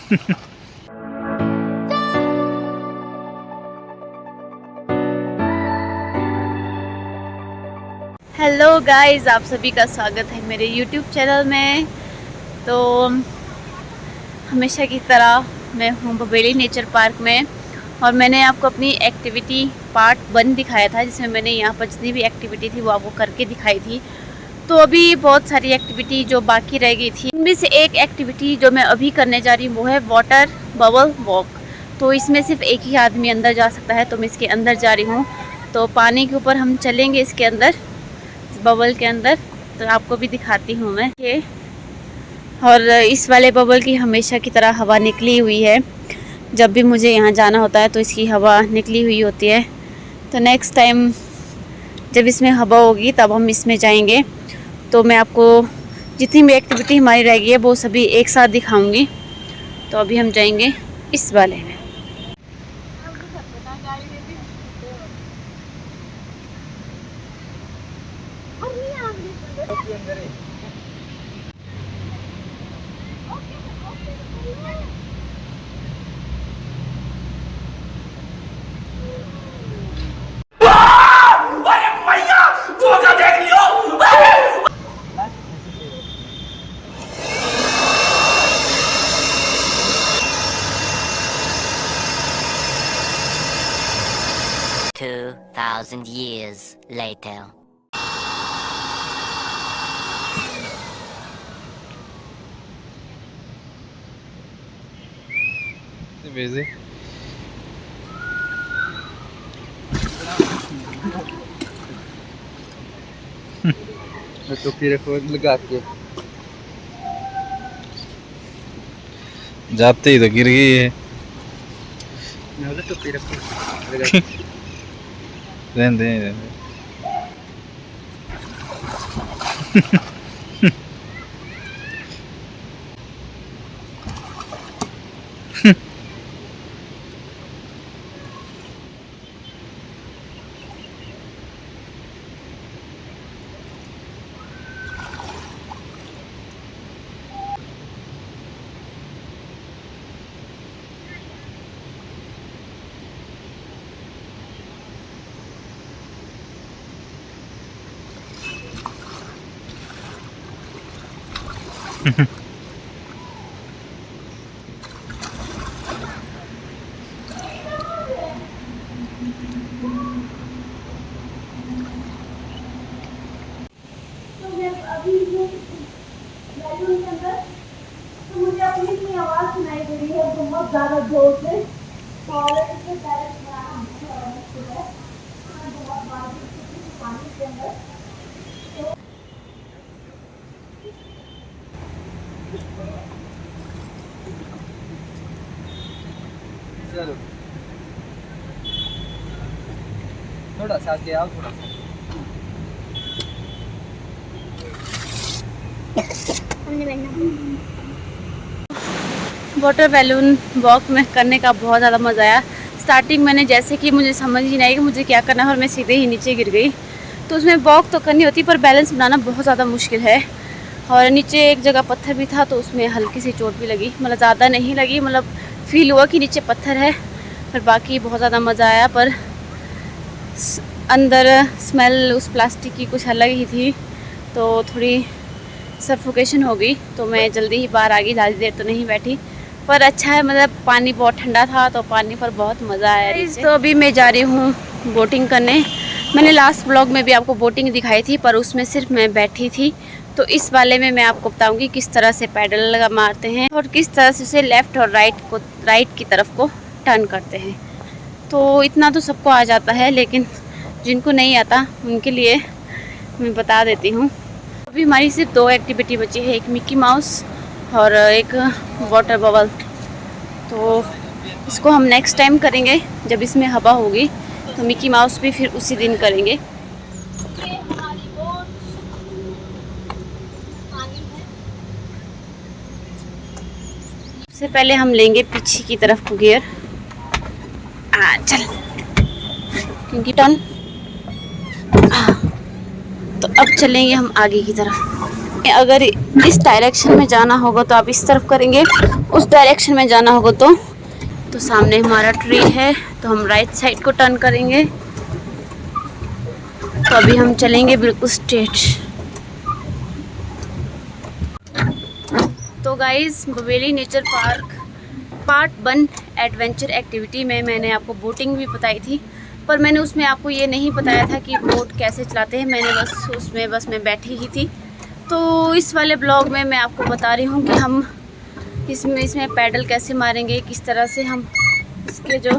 Hello guys, आप सभी का स्वागत है मेरे YouTube चैनल में। तो हमेशा की तरह मैं हूँ बबेली नेचर पार्क में, और मैंने आपको अपनी एक्टिविटी पार्ट 1 दिखाया था, जिसमें मैंने यहाँ पर जितनी भी एक्टिविटी थी वो आपको करके दिखाई थी। तो अभी बहुत सारी एक्टिविटी जो बाकी रह गई थी, इनमें से एक एक्टिविटी जो मैं अभी करने जा रही हूँ वो है वाटर बबल वॉक। तो इसमें सिर्फ एक ही आदमी अंदर जा सकता है, तो मैं इसके अंदर जा रही हूँ। तो पानी के ऊपर हम चलेंगे, इसके अंदर, इस बबल के अंदर। तो आपको भी दिखाती हूँ मैं ये। और इस वाले बबल की हमेशा की तरह हवा निकली हुई है, जब भी मुझे यहाँ जाना होता है तो इसकी हवा निकली हुई होती है। तो नेक्स्ट टाइम जब इसमें हवा होगी तब हम इसमें जाएंगे। तो मैं आपको जितनी भी एक्टिविटी हमारी रह गई है वो सभी एक साथ दिखाऊंगी। तो अभी हम जाएंगे इस वाले में। Two 2,000 years later. Busy. टोपी रखो लगा के, जाते ही तो गिर गई है। टोपी रखो लगा के। रहने दे। अभी जो बैलून के अंदर, तो मुझे अपनी इतनी आवाज़ सुनाई दे रही है बहुत ज़्यादा जोर से। और इससे बैलेंस बनाना बहुत मुश्किल है। मैं बहुत बार पानी के अंदर चलो थोड़ा सा आगे आओ, थोड़ा सा। वाटर बैलून वॉक में करने का बहुत ज़्यादा मज़ा आया। स्टार्टिंग मैंने जैसे कि मुझे समझ ही नहीं आई कि मुझे क्या करना है, और मैं सीधे ही नीचे गिर गई। तो उसमें वॉक तो करनी होती पर बैलेंस बनाना बहुत ज़्यादा मुश्किल है। और नीचे एक जगह पत्थर भी था, तो उसमें हल्की सी चोट भी लगी, मतलब ज़्यादा नहीं लगी, मतलब फील हुआ कि नीचे पत्थर है। पर बाकी बहुत ज़्यादा मज़ा आया। पर अंदर स्मेल उस प्लास्टिक की कुछ अलग ही थी, तो थोड़ी सफोकेशन हो गई। तो मैं जल्दी ही बाहर आ गई, ज़्यादा देर तो नहीं बैठी। पर अच्छा है, मतलब पानी बहुत ठंडा था, तो पानी पर बहुत मज़ा आया। तो अभी मैं जा रही हूँ बोटिंग करने। मैंने लास्ट ब्लॉग में भी आपको बोटिंग दिखाई थी, पर उसमें सिर्फ मैं बैठी थी। तो इस वाले में मैं आपको बताऊंगी किस तरह से पैडल लगा मारते हैं और किस तरह से उसे लेफ़्ट और राइट की तरफ को टर्न करते हैं। तो इतना तो सबको आ जाता है, लेकिन जिनको नहीं आता उनके लिए मैं बता देती हूँ। अभी हमारी सिर्फ 2 एक्टिविटी बची है, एक मिक्की माउस और एक वाटर बबल। तो इसको हम नेक्स्ट टाइम करेंगे जब इसमें हवा होगी। तो मिक्की माउस भी फिर उसी दिन करेंगे। सबसे पहले हम लेंगे पीछे की तरफ को गियर। चल, क्योंकि टर्न। तो अब चलेंगे हम आगे की तरफ। अगर इस डायरेक्शन में जाना होगा तो आप इस तरफ करेंगे, उस डायरेक्शन में जाना होगा तो सामने हमारा ट्री है, तो हम राइट साइड को टर्न करेंगे। तो अभी हम चलेंगे बिल्कुल स्ट्रेट। तो guys, Baweli nature park part 1 adventure activity में मैंने आपको बोटिंग भी बताई थी, पर मैंने उसमें आपको ये नहीं बताया था कि बोट कैसे चलाते हैं। मैंने बस मैं बैठी ही थी। तो इस वाले ब्लॉग में मैं आपको बता रही हूँ कि हम इसमें पैडल कैसे मारेंगे, किस तरह से हम इसके जो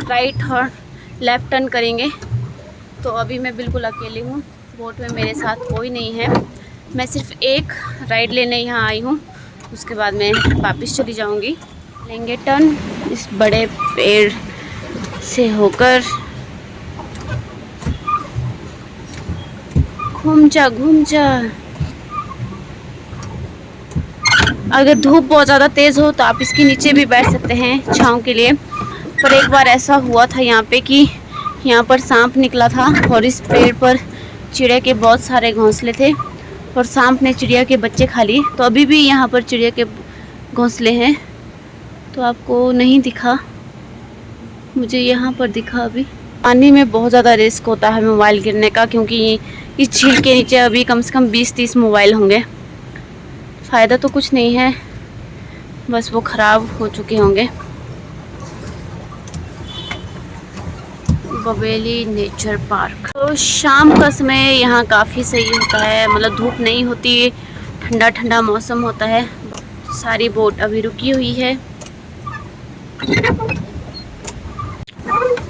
राइट और लेफ़्ट टर्न करेंगे। तो अभी मैं बिल्कुल अकेली हूँ, बोट में मेरे साथ कोई नहीं है। मैं सिर्फ एक राइड लेने यहाँ आई हूँ, उसके बाद मैं वापस चली जाऊँगी। लेंगे टर्न इस बड़े पेड़ से होकर। घूम जा। अगर धूप बहुत ज़्यादा तेज़ हो तो आप इसके नीचे भी बैठ सकते हैं छाँव के लिए। पर एक बार ऐसा हुआ था यहाँ पे कि यहाँ पर सांप निकला था और इस पेड़ पर चिड़िया के बहुत सारे घोंसले थे और सांप ने चिड़िया के बच्चे खा लिए। तो अभी भी यहाँ पर चिड़िया के घोंसले हैं, तो आपको नहीं दिखा, मुझे यहाँ पर दिखा। अभी पानी में बहुत ज़्यादा रिस्क होता है मोबाइल गिरने का, क्योंकि इस झील के नीचे अभी कम से कम 20-30 मोबाइल होंगे। फ़ायदा तो कुछ नहीं है, बस वो ख़राब हो चुके होंगे। बवेली नेचर पार्क। तो शाम का समय यहाँ काफ़ी सही होता है, मतलब धूप नहीं होती, ठंडा ठंडा मौसम होता है। सारी बोट अभी रुकी हुई है।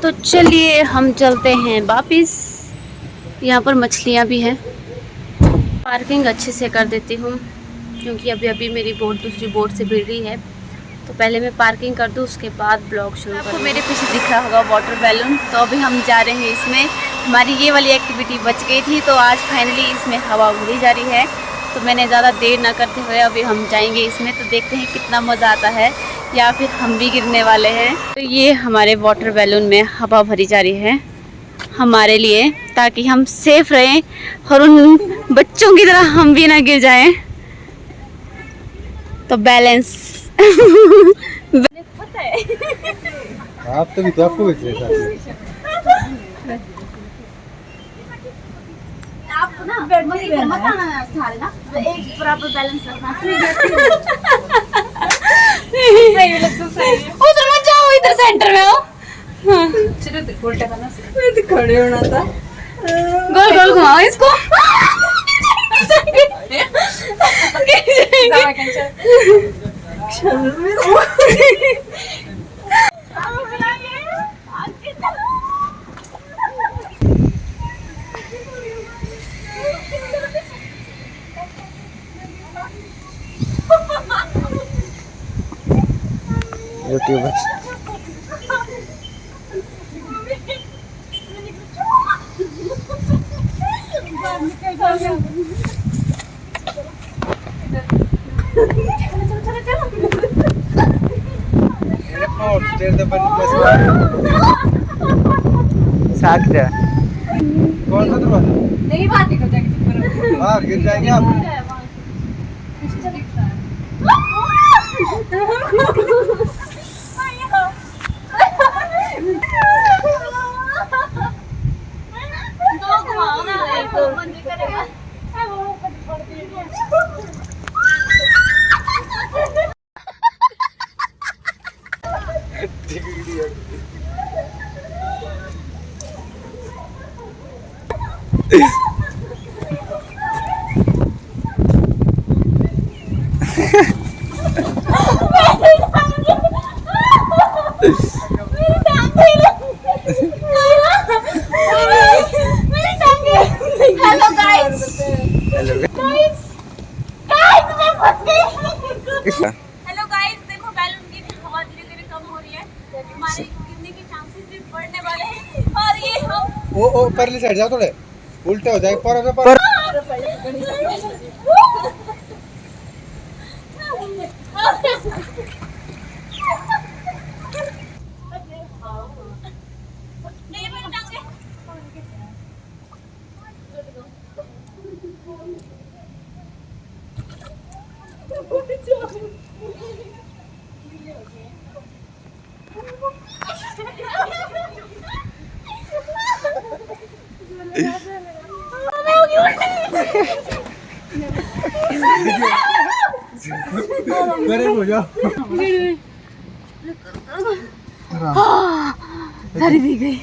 तो चलिए हम चलते हैं वापिस। यहाँ पर मछलियाँ भी हैं। पार्किंग अच्छे से कर देती हूँ, क्योंकि अभी मेरी बोट दूसरी बोट से भिड़ रही है। तो पहले मैं पार्किंग कर दूँ, उसके बाद ब्लॉग शुरू करूँ। आपको मेरे पीछे दिख रहा होगा वाटर बैलून। तो अभी हम जा रहे हैं इसमें। हमारी ये वाली एक्टिविटी बच गई थी, तो आज फाइनली इसमें हवा भरी जा रही है। तो मैंने ज़्यादा देर ना करते हुए अभी हम जाएंगे इसमें। तो देखते हैं कितना मज़ा आता है, या फिर हम भी गिरने वाले हैं। तो ये हमारे वाटर बैलून में हवा भरी जा रही है हमारे लिए, ताकि हम सेफ रहें और उन बच्चों की तरह हम भी ना गिर जाएं। तो बैलेंस पता है आप तो आपको भी आप ना मत आना सारे ना, एक बराबर बैलेंस रखना। उधर मत जाओ, इधर सेंटर में हो। चलो उल्टा करना, खड़े होना था। गोल गोल घुमाओ इसको। यूट्यूबर्स कौन सा दरवाजा? नहीं बात नहीं करते, बाहर गिर जाएंगे आप। हेलो गाइस, हेलो गाइस, देखो बैलून की हवा धीरे धीरे कम हो रही है, हमारे गिरने के चांसेस भी बढ़ने वाले हैं। और ये हम ओ परली साइड जाओ, थोड़े उल्टे हो जाएगा। पर मेरे हो जा सारी भी गई।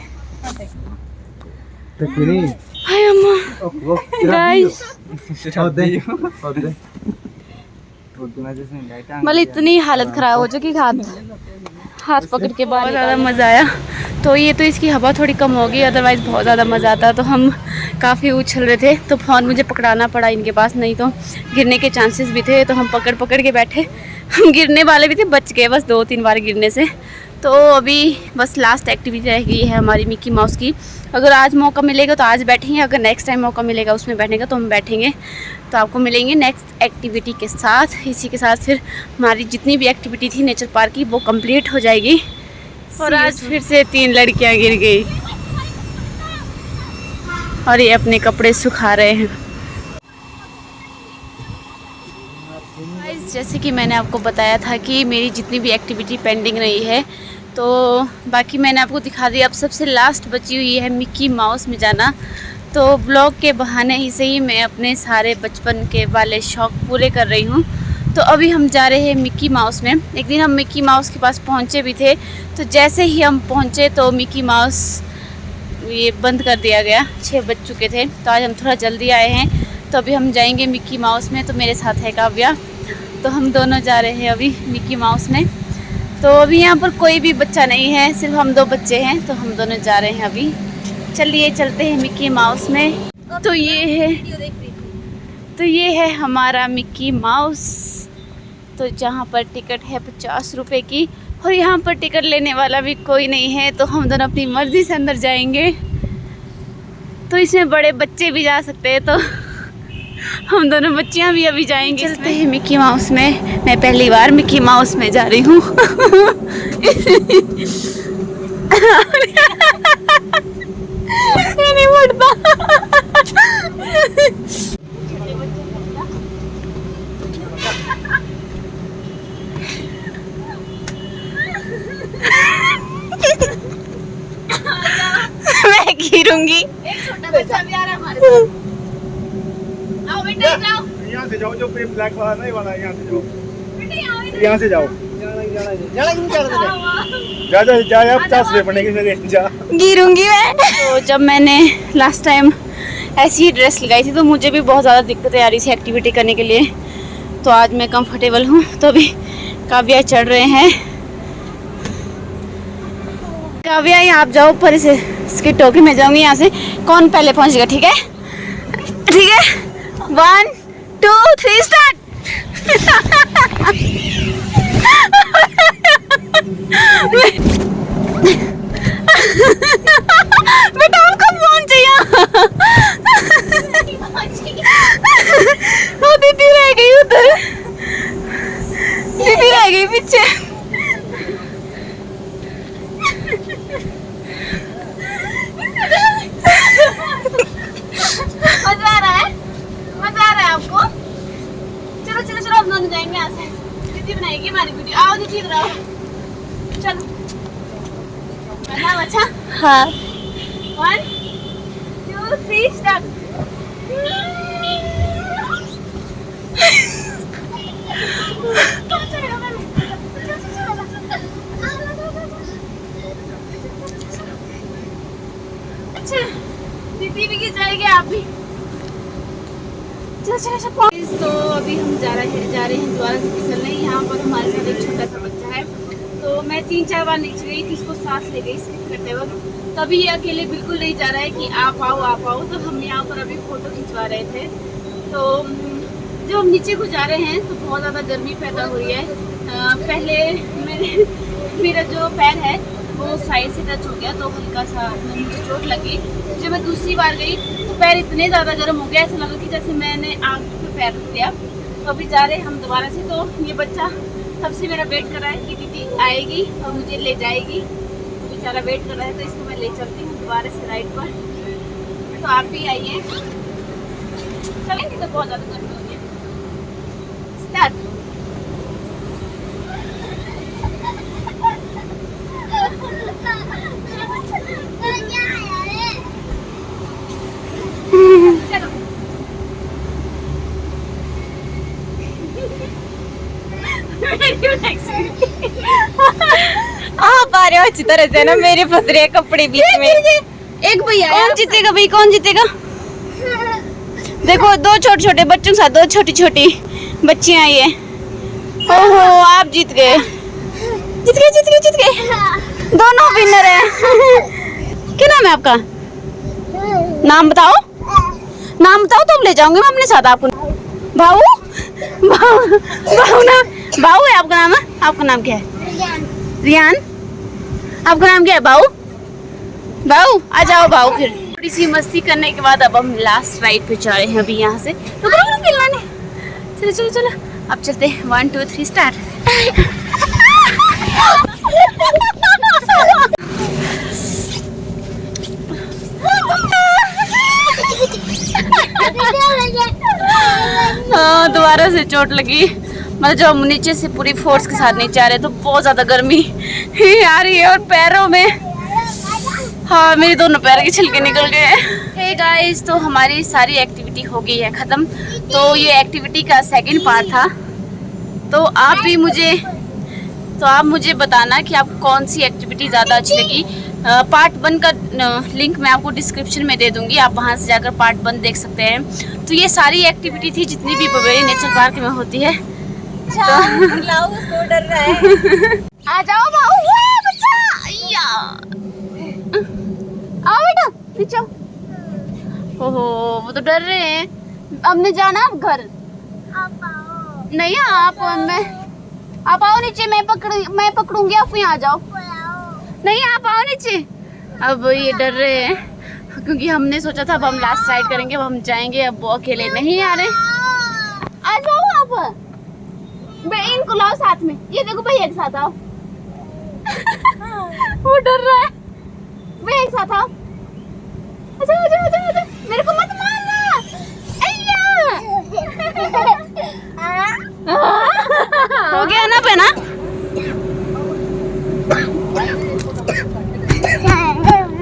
तेरी हाय अम्मा वो गाइस, होते मतलब इतनी हालत खराब हो चुकी, हाथ पकड़ के बहुत ज़्यादा मज़ा आया। तो ये तो इसकी हवा थोड़ी कम होगी, अदरवाइज़ बहुत ज़्यादा मज़ा आता। तो हम काफ़ी उछल रहे थे, तो फ़ोन मुझे पकड़ाना पड़ा इनके पास, नहीं तो गिरने के चांसेस भी थे। तो हम पकड़ पकड़ के बैठे, हम गिरने वाले भी थे, बच गए बस 2-3 बार गिरने से। तो अभी बस लास्ट एक्टिविटी रह गई है हमारी मिक्की माउस की। अगर आज मौका मिलेगा तो आज बैठेंगे, अगर नेक्स्ट टाइम मौका मिलेगा उसमें बैठने का तो हम बैठेंगे। तो आपको मिलेंगे नेक्स्ट एक्टिविटी के साथ। इसी के साथ फिर हमारी जितनी भी एक्टिविटी थी नेचर पार्क की वो कंप्लीट हो जाएगी। और आज फिर से 3 लड़कियां गिर गई और ये अपने कपड़े सुखा रहे हैं। जैसे कि मैंने आपको बताया था कि मेरी जितनी भी एक्टिविटी पेंडिंग रही है, तो बाकी मैंने आपको दिखा दिया। अब सबसे लास्ट बची हुई है मिक्की माउस में जाना। तो ब्लॉग के बहाने ही सही मैं अपने सारे बचपन के वाले शौक़ पूरे कर रही हूँ। तो अभी हम जा रहे हैं मिक्की माउस में। एक दिन हम मिक्की माउस के पास पहुँचे भी थे, तो जैसे ही हम पहुँचे तो मिक्की माउस ये बंद कर दिया गया, 6 बज चुके थे। तो आज हम थोड़ा जल्दी आए हैं, तो अभी हम जाएंगे मिक्की माउस में। तो मेरे साथ है काव्या, तो हम दोनों जा रहे हैं अभी मिक्की माउस में। तो अभी यहाँ पर कोई भी बच्चा नहीं है, सिर्फ हम 2 बच्चे हैं, तो हम दोनों जा रहे हैं अभी। चलिए चलते हैं मिक्की माउस में। तो ये है हमारा मिक्की माउस। तो जहाँ पर टिकट है 50 रुपये की, और यहाँ पर टिकट लेने वाला भी कोई नहीं है, तो हम दोनों अपनी मर्ज़ी से अंदर जाएंगे। तो इसमें बड़े बच्चे भी जा सकते हैं, तो हम दोनों बच्चियाँ भी अभी जाएंगे। चलते हैं मिक्की माउस में। मैं पहली बार मिक्की माउस में जा रही हूँ। नहीं उठता। मैं गिरूंगी। एक छोटा बच्चा भी आ रहा है हमारे साथ। आओ बेटा जाओ। यहाँ से जाओ, जो ब्लैक वाला नहीं वाला, यहाँ से जाओ। बेटा यहाँ से जाओ। जा जा जा, 50 रुपये पड़ेंगे, जा। गिरूंगी मैं। तो जब मैंने लास्ट टाइम ऐसी ही ड्रेस लगाई थी, तो मुझे भी बहुत ज़्यादा दिक्कतें आ रही थी एक्टिविटी करने के लिए। तो आज मैं कंफर्टेबल हूँ। तो अभी काव्या चढ़ रहे हैं। काव्या यहाँ आप जाओ ऊपर, इसके टोके में जाऊँगी यहाँ से। कौन पहले पहुँचेगा? ठीक है ठीक है। 1 2 3 स्टार्ट। बेटा हम कब पहुंचे यहाँ? वो दीदी रह गई उधर, दीदी रह गई पीछे। मजा आ रहा है? मजा आ रहा है आपको? चलो चलो चलो, हम दोनों जाएंगे यहाँ से। दीदी बनाएगी हमारी वीडियो। आओ दीदी इधर आओ, चलो। बनाओ अच्छा। हाँ 1 2 3 स्टार्ट। अच्छा दीदी भी गिर जाएगी, आप भी। चलो चलो चलो। तो अभी हम जा रहे हैं द्वारा से फिसलने। यहाँ पर हमारे साथ एक छोटा सा बच्चा है। तो मैं 3-4 बार नीचे गई थी, इसको सांस ले गई स्किप करते वक्त। तभी ये अकेले बिल्कुल नहीं जा रहा है कि आप आओ आप आओ। तो हम यहाँ पर अभी फ़ोटो खिंचवा रहे थे। तो जब हम नीचे को जा रहे हैं तो बहुत ज़्यादा गर्मी पैदा हुई है। पहले मेरा जो पैर है वो साइड से टच हो गया, तो हल्का सा मुझे चोट लगी। जब मैं दूसरी बार गई तो पैर इतने ज़्यादा गर्म हो गया, ऐसा लगा कि जैसे मैंने आग पे पैर रख दिया। तो अभी जा रहे हैं हम दोबारा से। तो ये बच्चा तब से मेरा वेट कर रहा है कि दीदी आएगी और मुझे ले जाएगी। तो बेचारा वेट कर रहा है, तो इसको मैं ले चलती हूँ दोबारा से राइड पर। तो आप भी आइए, चलेंगे तो बहुत ज़्यादा गर्मी होगी। स्टार्ट। चलो आप आ रहे हो अच्छी तरह से ना, मेरे फंस रहे कपड़े बीच में। एक भैया कौन जीतेगा भाई, कौन जीतेगा? देखो दो छोटे छोटे बच्चों के साथ दो छोटी छोटी बच्चियां आई है। ओहो आप जीत गए, जीत गए जीत गए जीत गए, दोनों विनर है। क्या नाम है आपका? नाम बताओ, नाम बताओ तो ले जाऊंगी मैं अपने साथ आपको। भाऊ भाऊ ना, भाऊ है आपका नाम? है आपका नाम क्या है? रियान। आपका नाम क्या है? भाऊ भाऊ आ जाओ भाऊ। फिर थोड़ी सी मस्ती करने के बाद अब हम लास्ट राइड पे जा रहे हैं अभी यहाँ से। चलो चलो चलो अब चलते हैं। 1 2 3 स्टार्ट। हाँ दोबारा से चोट लगी, मतलब जब हम नीचे से पूरी फोर्स के साथ नीचे आ रहे तो बहुत ज्यादा गर्मी आ रही है और पैरों में, हाँ मेरे दोनों पैर के छिलके निकल गए। हे गाइस, तो हमारी सारी एक्टिविटी हो गई है खत्म। तो ये एक्टिविटी का सेकंड पार्ट था। तो आप मुझे बताना कि आपको कौन सी एक्टिविटी ज़्यादा अच्छी लगी। पार्ट 1 का लिंक मैं आपको डिस्क्रिप्शन में दे दूंगी, आप वहाँ से जाकर पार्ट 1 देख सकते हैं। तो ये सारी एक्टिविटी थी जितनी भी बबेली नेचर पार्क में होती है। तो डर रहा है। आ जाओ भाऊ, बच्चा आओ बेटा नीचे। ओहो वो तो डर रहे हैं। हमने जाना अब घर। नहीं आप आओ नीचे, मैं पकड़ूंगी, आप यहाँ आ जाओ। नहीं आप आओ नीचे। अब ये डर रहे हैं क्योंकि हमने सोचा था अब हम लास्ट राइड करेंगे, अब हम जाएंगे, अब वो अकेले नहीं आ रहे। आ जाओ आप, इनको लाओ साथ में, ये देखो भैया के साथ आओ। वो डर रहा है, भैया एक साथ आओ। अच्छा अच्छा अच्छा अच्छा, मेरे को मत मारना। हो गया ना बना।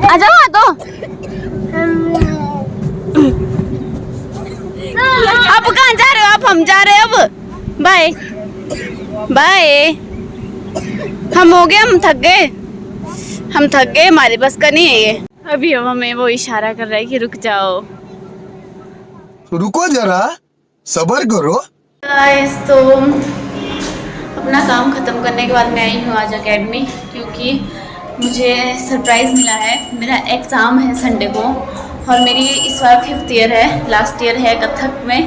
आ जाओ आ दो। आप कहाँ जा रहे हो? आप हम जा रहे हैं अब। Bye bye. हम हो गए, हम थक गए, हमारे बस का नहीं है ये। अभी अब हमें वो इशारा कर रहा है कि रुक जाओ। रुको जरा, सब्र करो। गाइस तो अपना काम ख़त्म करने के बाद मैं आई हूँ आज एकेडमी, क्योंकि मुझे सरप्राइज़ मिला है। मेरा एग्ज़ाम है संडे को और मेरी इस बार 5th ईयर है, लास्ट ईयर है कथक में।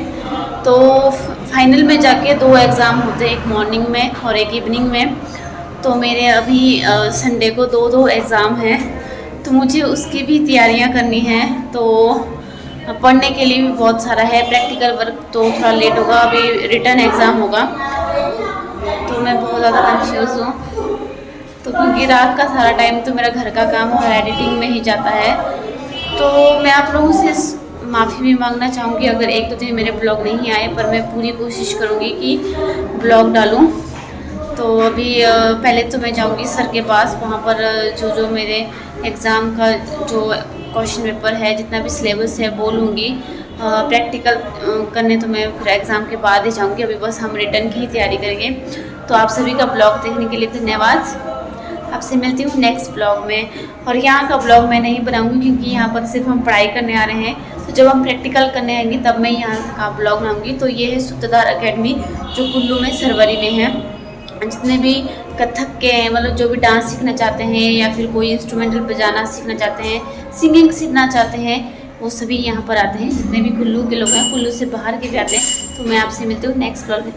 तो फाइनल में जाके 2 एग्ज़ाम होते हैं, एक मॉर्निंग में और एक इवनिंग में। तो मेरे अभी संडे को 2 एग्ज़ाम हैं, तो मुझे उसकी भी तैयारियां करनी हैं। तो पढ़ने के लिए भी बहुत सारा है, प्रैक्टिकल वर्क तो थोड़ा लेट होगा, अभी रिटर्न एग्ज़ाम होगा। तो मैं बहुत ज़्यादा कंफ्यूज हूँ, तो क्योंकि रात का सारा टाइम तो मेरा घर का काम और एडिटिंग में ही जाता है। तो मैं आप लोगों से माफ़ी भी मांगना चाहूँगी अगर 1-2 दिन मेरे ब्लॉग नहीं आए, पर मैं पूरी कोशिश करूँगी कि ब्लॉग डालूँ। तो अभी पहले तो मैं जाऊँगी सर के पास, वहाँ पर जो मेरे एग्ज़ाम का जो क्वेश्चन पेपर है, जितना भी सिलेबस है बोलूँगी। प्रैक्टिकल करने तो मैं फिर एग्ज़ाम के बाद ही जाऊँगी, अभी बस हम रिटर्न की ही तैयारी करेंगे। तो आप सभी का ब्लॉग देखने के लिए धन्यवाद। आपसे मिलती हूँ नेक्स्ट ब्लॉग में। और यहाँ का ब्लॉग मैं नहीं बनाऊँगी क्योंकि यहाँ पर सिर्फ हम पढ़ाई करने आ रहे हैं। तो जब हम प्रैक्टिकल करने आएंगे तब मैं यहाँ का ब्लॉग बनाऊँगी। तो ये है सूत्रधार एकेडमी जो कुल्लू में सरवरी में है। जितने भी कथक के मतलब जो भी डांस सीखना चाहते हैं या फिर कोई इंस्ट्रूमेंटल बजाना सीखना चाहते हैं, सिंगिंग सीखना चाहते हैं, वो सभी यहाँ पर आते हैं। जितने भी कुल्लू के लोग हैं, कुल्लू से बाहर के भी आते हैं। तो मैं आपसे मिलती हूँ नेक्स्ट ब्लॉग में।